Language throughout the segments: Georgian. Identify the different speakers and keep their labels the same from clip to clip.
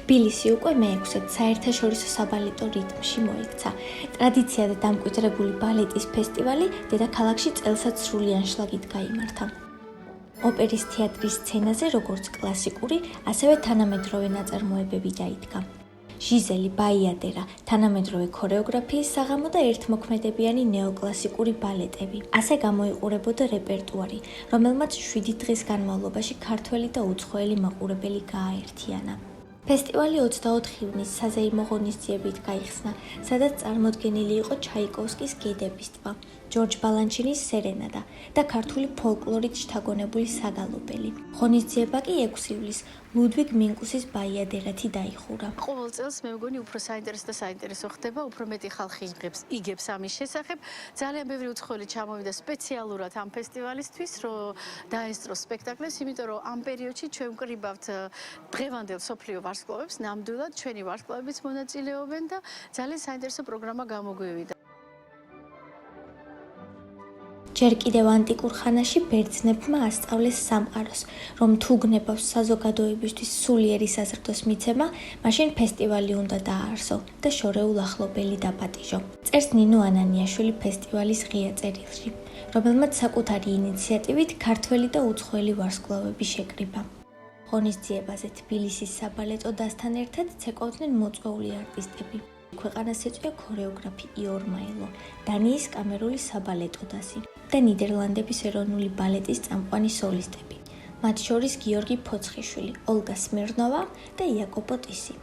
Speaker 1: თბილისი უკვე მე-6-ად საერთაშორისო საბალეტო რიტმში მოიქცა. ტრადიციად დამკვიდრებული ბალეტის ფესტივალი დედაქალაქში წელსაც სრული ანშლაგით გაიმართა. ოპერის თეატრის სცენაზე როგორც კლასიკური, ასევე თანამედროვე ნაწარმოებები დაიდგა. ჟიზელი, ბაიადერა, თანამედროვე ქორეოგრაფიის საღამო და ერთმოქმედებიანი ნეოკლასიკური ბალეტები. ასე გამოიყურებოდა რეპერტუარი, რომელმაც 7 დღის განმავლობაში ქართველი და უცხოელი მაყურებელი გააერთიანა. ფესტივალი 24 ივნის საზეიმო ღონისძიებით გაიხსნა, სადაც წარმოდგენილი იყო ჩაიკოვსკის გედების ტბა, ჯორჯ ბალანჩინის სერენადა და ქართული ფოლკლორით შთაგონებული საგალობელი. ღონისძიება კი 6 ივლისს ლუდვიგ მინკუსის ბაიადერათი დაიხურა.
Speaker 2: ყოველ წელს მე მგონი უფრო საინტერესო ხდება, უფრო მეტი ხალხი იგებს ამის შესახებ. ძალიან ბევრი უცხოელი ჩამოვიდა სპეციალურად ამ ფესტივალისთვის, რომ დაესწროს სპექტაკლებს, იმიტომ რომ ამ პერიოდში ჩვენ ვკრიბავთ დღევანდელ სოფლიო ვარსკვლავებს, ნამდვილად ჩვენი ვარსკვლავებიც მონაწილეობენ და ძალიან საინტერესო პროგრამა გამოგვივიდა.
Speaker 1: ჯერ კიდევ ანტიკურ ხანაში ბერძნებმა ასწავლეს სამყაროს, რომ თუ გნებავს საზოგადოებისთვის სულიერი საზრდოს მიცემა, მაშინ ფესტივალი უნდა დააარსო და შორეულ ახლობელი დაპატიჟო. წერს ნინო ანანიაშვილი ფესტივალის ღია წერილში, რომელმაც საკუთარი ინიციატივით ქართველი და უცხოელი ვარსკვლავები შეკრიბა. ღონისძიებაზე თბილისის საბალეტო დასთან ერთად ცეკვავდნენ მოწვეული არტისტები. ქვეყანას ეწვია ქორეოგრაფი იორ მაილო, დანიის კამერული საბალეტო დასი და ნიდერლანდების ეროვნული ბალეტის წამყვანი სოლისტები, მათ შორის გიორგი ფოცხიშვილი, ოლგა სმირნოვა და იაკობ ტისი.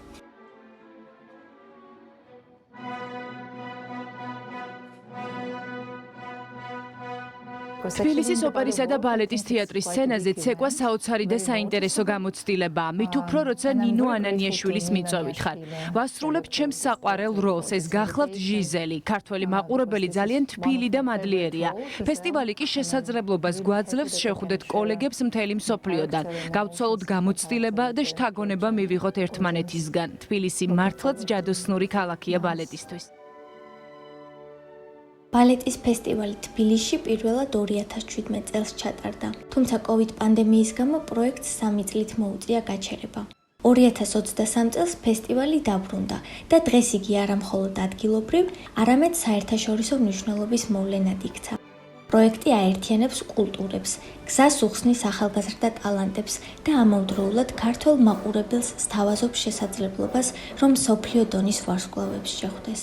Speaker 3: თბილისის ოპერისა და ბალეტის თეატრის სცენაზე ცეკვა საოცარი და საინტერესო გამოცდილებაა. მით უფრო როცა ნინო ანანიაშვილის მიწვევით ხარ. ვასრულებ ჩემს საყვარელ როლს, ეს გახლავთ ჟიზელი. ქართველი მაყურებელი ძალიან თბილი და მადლიერია. ფესტივალი კი შესაძლებლობას გვაძლევს შევხვდეთ კოლეგებს მთელი მსოფლიოდან. გავცვალოთ გამოცდილება და შთაგონება მივიღოთ ერთმანეთისგან. თბილისი მართლაც ჯადოსნური ქალაქია ბალეტისთვის.
Speaker 1: ბალეტის ფესტივალი თბილისში პირველად 2017 წელს ჩატარდა, თუმცა COVID პანდემიის გამო პროექტს 3 წლით მოუწია გაჩერება. 2023 წელს ფესტივალი დაბრუნდა და დღეს იგი არა მხოლოდ ადგილობრივ, არამედ საერთაშორისო მნიშვნელობის მოვლენად იქცა. პროექტი აერთიანებს კულტურებს, გზას უხსნის ახალგაზრდა ტალანტებს და ამავდროულად ქართველ მაყურებელს სთავაზობს შესაძლებლობას, რომ მსოფლიო დონის ვარსკვლავებს შეხვდეს.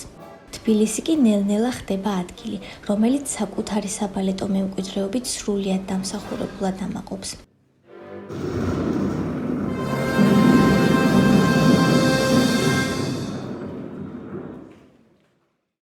Speaker 1: თბილისი კი ნელ-ნელა ხდება ადგილი, რომელიც საკუთარი საბალეტო მემკვიდრეობით სრულიად დამსახურებულად ამაყობს.